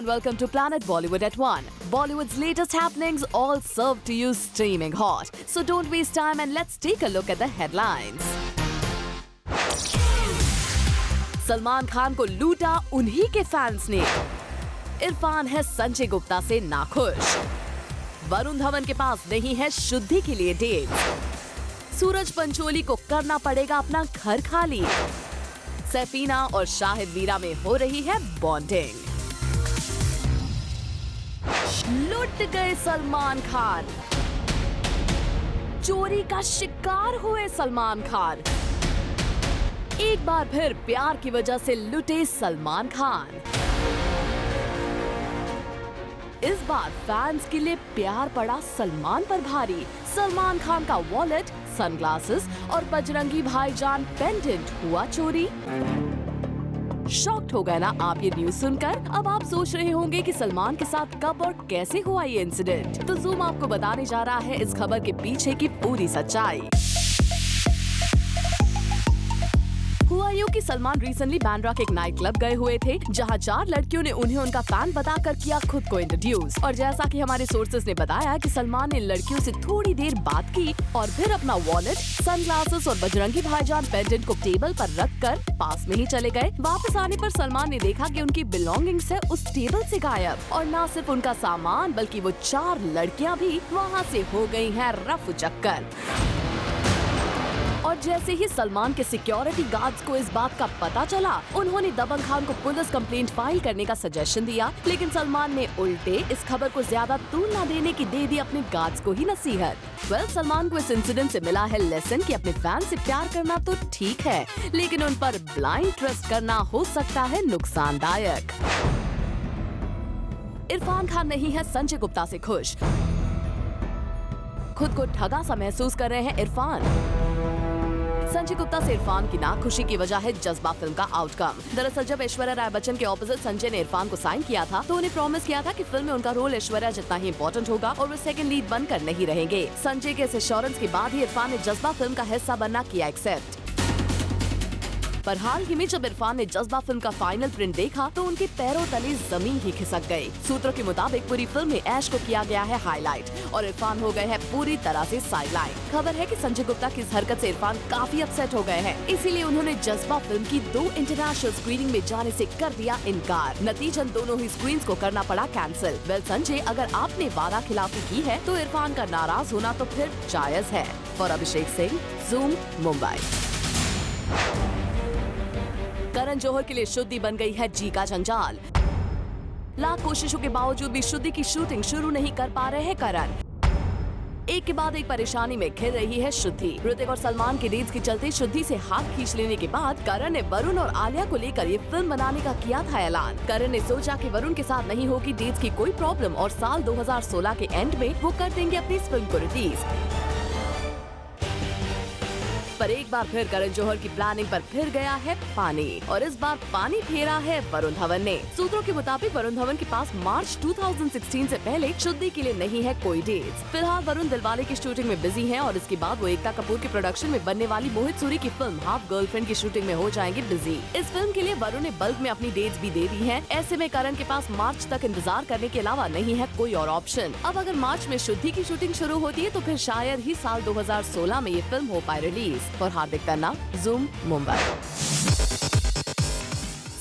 and welcome to Planet Bollywood at 1. Bollywood's latest happenings all served to you steaming hot. So don't waste time and let's take a look at the headlines. Salman Khan को लूटा उन्हीं के fans ने। इरफान है संजय गुप्ता से नाखुश। वरुण धवन के पास नहीं है शुद्धि के लिए डेट। सूरज पंचोली को करना पड़ेगा अपना घर खाली। सैफीना और शाहिद वीरा में हो रही है बॉन्डिंग। लुट गए सलमान खान। चोरी का शिकार हुए सलमान खान। एक बार फिर प्यार की वजह से लुटे सलमान खान। इस बार फैंस के लिए प्यार पड़ा सलमान पर भारी। सलमान खान का वॉलेट, सनग्लासेस और बजरंगी भाईजान पेंडेंट हुआ चोरी। शॉक्ड हो गए ना आप ये न्यूज सुनकर? अब आप सोच रहे होंगे कि सलमान के साथ कब और कैसे हुआ ये इंसिडेंट। तो जूम आपको बताने जा रहा है इस खबर के पीछे की पूरी सच्चाई। हुआ यूं कि सलमान रिसेंटली बांद्रा के एक नाइट क्लब गए हुए थे, जहां 4 लड़कियों ने उन्हें उनका फैन बताकर किया खुद को इंट्रोड्यूस। और जैसा कि हमारे सोर्सेज ने बताया कि सलमान ने लड़कियों से थोड़ी देर बात की और फिर अपना वॉलेट, सनग्लासेस और बजरंगी भाईजान पेंडेंट को टेबल पर रखकर पास में ही चले गए। वापस आने पर सलमान ने देखा कि उनकी बिलोंगिंग्स है उस टेबल से गायब। और न सिर्फ उनका सामान बल्कि वो 4 लड़कियां भी वहाँ से हो गई हैं रफू चक्कर। और जैसे ही सलमान के सिक्योरिटी गार्ड्स को इस बात का पता चला, उन्होंने दबंग खान को पुलिस कंप्लेंट फाइल करने का सजेशन दिया, लेकिन सलमान ने उल्टे इस खबर को ज्यादा तूल न देने की दे दी अपने गार्ड्स को ही नसीहत। सलमान को इस इंसिडेंट से मिला है लेसन कि अपने फैन से प्यार करना तो ठीक है, लेकिन उन पर ब्लाइंड ट्रस्ट करना हो सकता है नुकसानदायक। इरफान खान नहीं है संजय गुप्ता से खुश। खुद को ठगा सा महसूस कर रहे हैं इरफान। संजय गुप्ता से इरफान की नाखुशी की वजह है जज्बा फिल्म का आउटकम। दरअसल जब ऐश्वर्या राय बच्चन के ऑपोजिट संजय ने इरफान को साइन किया था, तो उन्हें प्रॉमिस किया था कि फिल्म में उनका रोल ऐश्वर्या जितना ही इम्पोर्टेंट होगा और वो सेकंड लीड बनकर नहीं रहेंगे। संजय के इस एश्योरेंस के बाद ही इरफान ने जज्बा फिल्म का हिस्सा बनना किया एक्सेप्ट। पर हाल ही में जब इरफान ने जज्बा फिल्म का फाइनल प्रिंट देखा, तो उनके पैरों तले जमीन ही खिसक गई। सूत्रों के मुताबिक पूरी फिल्म में ऐश को किया गया है हाईलाइट और इरफान हो गए हैं पूरी तरह से साइडलाइन। खबर है कि संजय गुप्ता की इस हरकत से इरफान काफी अपसेट हो गए हैं, इसीलिए उन्होंने जज्बा फिल्म की 2 इंटरनेशनल स्क्रीनिंग में जाने से कर दिया इनकार। नतीजन दोनों ही स्क्रीन को करना पड़ा कैंसिल। संजय, अगर आपने वादा खिलाफी की है तो इरफान का नाराज होना तो फिर जायज है। For Abhishek Singh, Zoom, Mumbai. करण जौहर के लिए शुद्धि बन गई है जी का जंजाल। लाख कोशिशों के बावजूद भी शुद्धि की शूटिंग शुरू नहीं कर पा रहे हैं करण। एक के बाद एक परेशानी में घिर रही है शुद्धि। ऋतिक और सलमान के डेट्स के चलते शुद्धि से हाथ खींच लेने के बाद करण ने वरुण और आलिया को लेकर ये फिल्म बनाने का किया था ऐलान। करण ने सोचा कि वरुण के साथ नहीं होगी डेट्स की कोई प्रॉब्लम और साल 2016 के एंड में वो कर देंगे अपनी इस फिल्म को रिलीज। पर एक बार फिर करण जौहर की प्लानिंग पर फिर गया है पानी और इस बार पानी फेरा है वरुण धवन ने। सूत्रों के मुताबिक वरुण धवन के पास मार्च 2016 से पहले शुद्धि के लिए नहीं है कोई डेट्स। फिलहाल वरुण दिलवाले की शूटिंग में बिजी हैं और इसके बाद वो एकता कपूर के प्रोडक्शन में बनने वाली मोहित सूरी की फिल्म हाफ गर्लफ्रेंड की शूटिंग में हो जाएंगे बिजी। इस फिल्म के लिए वरुण ने बल्क में अपनी डेट्स भी दे दी है। ऐसे में करण के पास मार्च तक इंतजार करने के अलावा नहीं है कोई और ऑप्शन। अब अगर मार्च में शुद्धि की शूटिंग शुरू होती है तो फिर शायद ही साल 2016 में ये फिल्म हो पाए रिलीज। और Hardik Tanna, Zoom, Mumbai.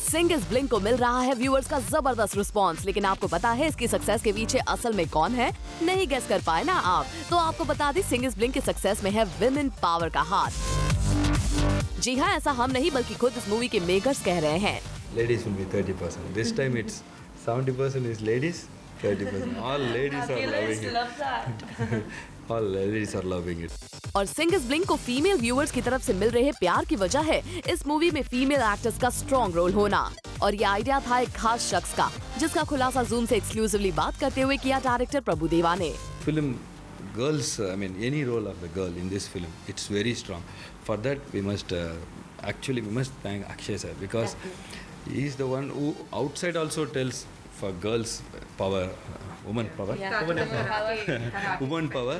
Singh is Bliing को मिल रहा है व्यूअर्स का जबरदस्त रिस्पांस, लेकिन आपको पता है इसकी सक्सेस के पीछे असल में कौन है? नहीं गेस कर पाए ना आप? तो आपको बता दें, सिंग इज ब्लिंक की सक्सेस में है विमेन पावर का हाथ। जी हाँ, ऐसा हम नहीं बल्कि खुद इस मूवी के मेकर्स कह रहे हैं। Ladies will be 30%. This time it's 70% is ladies, 30%. All ladies are loving it. All ladies are loving it. और सिंग इज ब्लिंक को फीमेल व्यूअर्स की तरफ से मिल रहे प्यार की वजह है इस मूवी में फीमेल एक्टर्स का स्ट्रॉन्ग रोल होना। और ये आइडिया था एक खास शख्स का, जिसका खुलासा जूम से एक्सक्लूसिवली बात करते हुए किया डायरेक्टर प्रभु देवा ने। Film girls, I mean any role of the girl in this film, it's very strong. For that we must thank Akshay sir, because he is the one who outside also tells for girls power, woman power, woman power.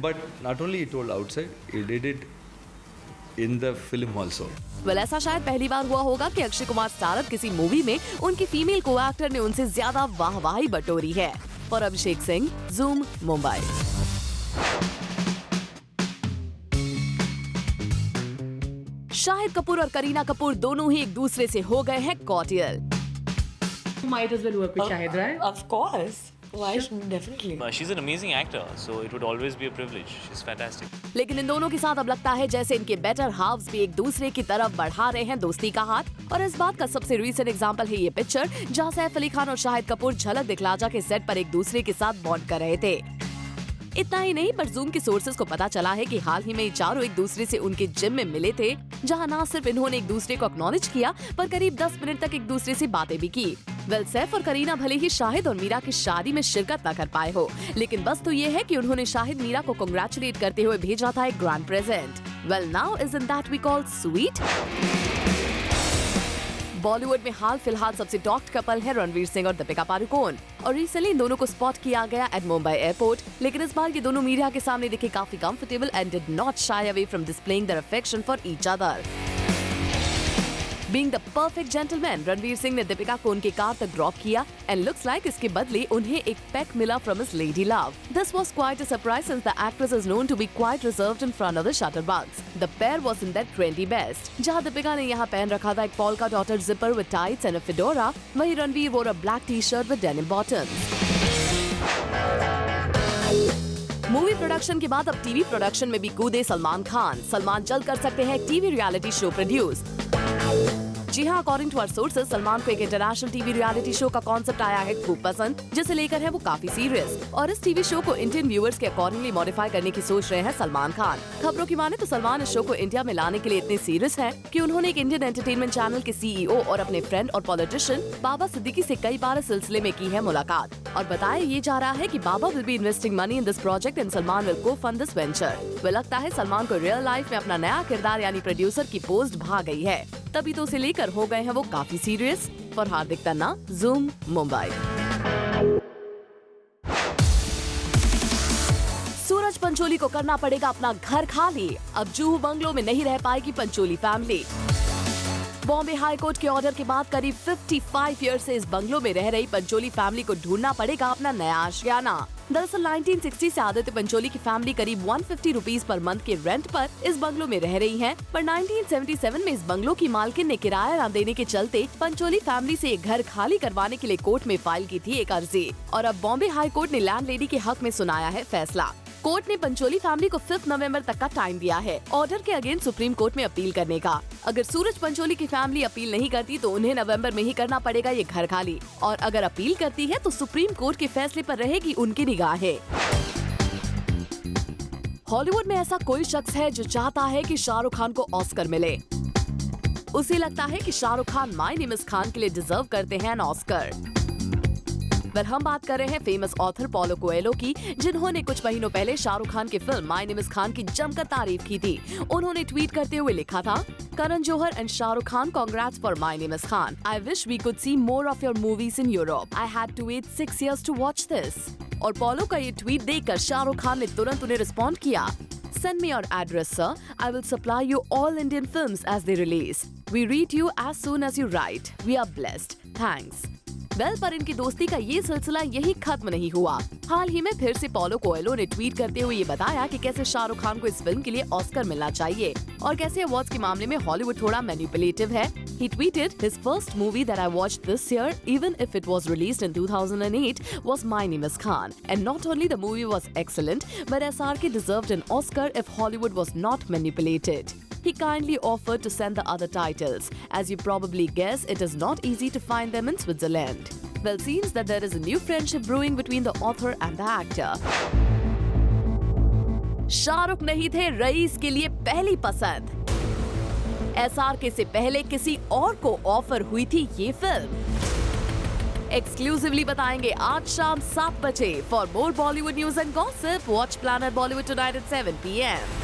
But not only he told outside, he did it in the film also. Well ऐसा शायद पहली बार हुआ होगा कि Akshay Kumar starrer किसी movie में उनकी female को एक्टर ने उनसे ज्यादा वाहवाही बटोरी है। और अभिषेक सिंह, जूम, मुंबई। शाहिद कपूर और करीना कपूर दोनों ही एक दूसरे से हो गए हैं कॉटियल। Might as well work with Shahid, right? Of course. Why? Definitely. She's an amazing actor, so it would always be a privilege. She's fantastic. लेकिन इन दोनों के साथ अब लगता है जैसे इनके बेटर हाफ्स भी एक दूसरे की तरफ बढ़ा रहे हैं दोस्ती का हाथ। और इस बात का सबसे रीसेंट एग्जांपल है ये पिक्चर, जहां सैफ अली खान और शाहिद कपूर झलक दिखलाजा के सेट पर एक दूसरे के साथ बॉन्ड कर रहे थे। इतना ही नहीं, पर जूम के सोर्सेज को पता चला है कि हाल ही में ये चारों एक दूसरे से उनके जिम में मिले थे, जहां न सिर्फ इन्होंने एक दूसरे को एक्नॉलेज किया, पर करीब 10 मिनट तक एक दूसरे से बातें भी की। वेल, सैफ और करीना भले ही शाहिद और मीरा की शादी में शिरकत न कर पाए हो, लेकिन बस तो ये है कि उन्होंने शाहिद मीरा को कांग्रेचुलेट करते हुए भेजा था एक grand present. Well, now isn't that we call sweet? Bollywood में हाल फिलहाल सबसे टॉक्ड कपल है रणवीर सिंह और दीपिका पादुकोण, और रिसेंटली इन दोनों को स्पॉट किया गया एट मुंबई एयरपोर्ट। लेकिन इस बार ये दोनों मीडिया के सामने दिखे काफी comfortable and did not shy away from displaying their affection for each other. Being the perfect gentleman, Ranveer Singh ने दीपिका को उनकी कार तक ड्रॉप किया and looks like इसके बदले उन्हें एक पेक मिला from his lady love. This was quite a surprise since the actress is known to be quite reserved in front of the shutterbugs. The pair was in their trendy best. जहाँ दीपिका ने यहाँ पहन रखा था एक polka dotted zipper with tights and a fedora, वहीं Ranveer wore a black t-shirt with denim bottoms. Movie production के बाद अब टीवी प्रोडक्शन में भी कूदे सलमान खान। सलमान जल्द कर सकते हैं टीवी रियलिटी शो प्रोड्यूस। जी हाँ, according to our sources, Salman को एक इंटरनेशनल टीवी रियलिटी शो का कॉन्सेप्ट आया है खूब पसंद, जिसे लेकर है वो काफी सीरियस। और इस टीवी शो को इंडियन व्यूअर्स के अकॉर्डिंगली मॉडिफाई करने की सोच रहे हैं सलमान खान। खबरों की माने तो सलमान इस शो को इंडिया में लाने के लिए इतने सीरियस हैं कि उन्होंने एक इंडियन एंटरटेनमेंट चैनल के CEO और अपने फ्रेंड और पॉलिटिशियन बाबा सिद्दीकी से कई बार इस सिलसिले में की है मुलाकात। और बताया ये जा रहा है कि Baba will be investing money in this project and Salman will co fund this venture. वे लगता है सलमान को रियल लाइफ में अपना नया किरदार यानी प्रोड्यूसर की पोस्ट भा गई है, तभी तो उसे लेकर हो गए हैं वो काफी serious. For Hardik Tanna, Zoom, Mumbai. सूरज पंचोली को करना पड़ेगा अपना घर खाली। अब जूहू बंगलो में नहीं रह पाएगी Pancholi family. Bombay high court के ऑर्डर के बाद करीब 55 ईयर से इस बंगलो में रह रही पंचोली फैमिली को ढूंढना पड़ेगा अपना नया आशियाना। दरअसल 1960 से आदित्य पंचोली की फैमिली करीब 150 रुपीज पर मंथ के रेंट पर इस बंगलो में रह रही है, पर 1977 में इस बंगलो की मालकिन ने किराया न देने के चलते पंचोली फैमिली से एक घर खाली करवाने के लिए कोर्ट में फाइल की थी एक अर्जी। और अब बॉम्बे हाई कोर्ट ने लैंडलेडी के हक में सुनाया है फैसला। कोर्ट ने पंचोली फैमिली को 5 नवंबर तक का टाइम दिया है ऑर्डर के अगेंस्ट सुप्रीम कोर्ट में अपील करने का। अगर सूरज पंचोली की फैमिली अपील नहीं करती तो उन्हें नवंबर में ही करना पड़ेगा ये घर खाली, और अगर अपील करती है तो सुप्रीम कोर्ट के फैसले पर रहेगी उनकी निगाहें। हॉलीवुड में ऐसा कोई शख्स है जो चाहता है कि शाहरुख खान को ऑस्कर मिले। उसे लगता है कि Shahrukh Khan my name is Khan के लिए डिजर्व करते हैं एन ऑस्कर। हम बात कर रहे हैं फेमस ऑथर पॉलो कोएल्हो की, जिन्होंने कुछ महीनों पहले शाहरुख खान की film my name is Khan की जमकर तारीफ की थी। उन्होंने ट्वीट करते हुए लिखा था, Karan Johar and Shahrukh Khan, congrats for my name is Khan. I wish we could see more of your movies in Europe. I had to wait 6 years to watch this. और पॉलो का ये ट्वीट देखकर शाहरुख खान ने तुरंत उन्हें रिस्पॉन्ड किया, Send me your address, sir. I will supply you all Indian films as they release. We read you as soon as you write. We are blessed. Thanks. पर इनकी दोस्ती का ये सिलसिला यही खत्म नहीं हुआ। हाल ही में फिर से पॉलो कोएल्हो ने ट्वीट करते हुए ये बताया कि कैसे शाहरुख खान को इस फिल्म के लिए ऑस्कर मिलना चाहिए और कैसे अवार्ड्स के मामले में हॉलीवुड थोड़ा मैनिपुलेटिव है। He tweeted, his first movie that I watched this year, even if it was released in 2008, was My Name is Khan. And not only the movie was excellent, but SRK deserved an Oscar if Hollywood was not manipulated. He kindly offered to send the other titles. As you probably guess, it is not easy to find them in Switzerland. Well, seems that there is a new friendship brewing between the author and the actor. Shahrukh नहीं थे rice के लिए पहली पसंद। SRK से पहले किसी और को ऑफर हुई थी ये फिल्म। एक्सक्लूसिवली बताएंगे आज शाम 7 बजे। For more Bollywood news and gossip, watch planet Bollywood tonight at 7 PM.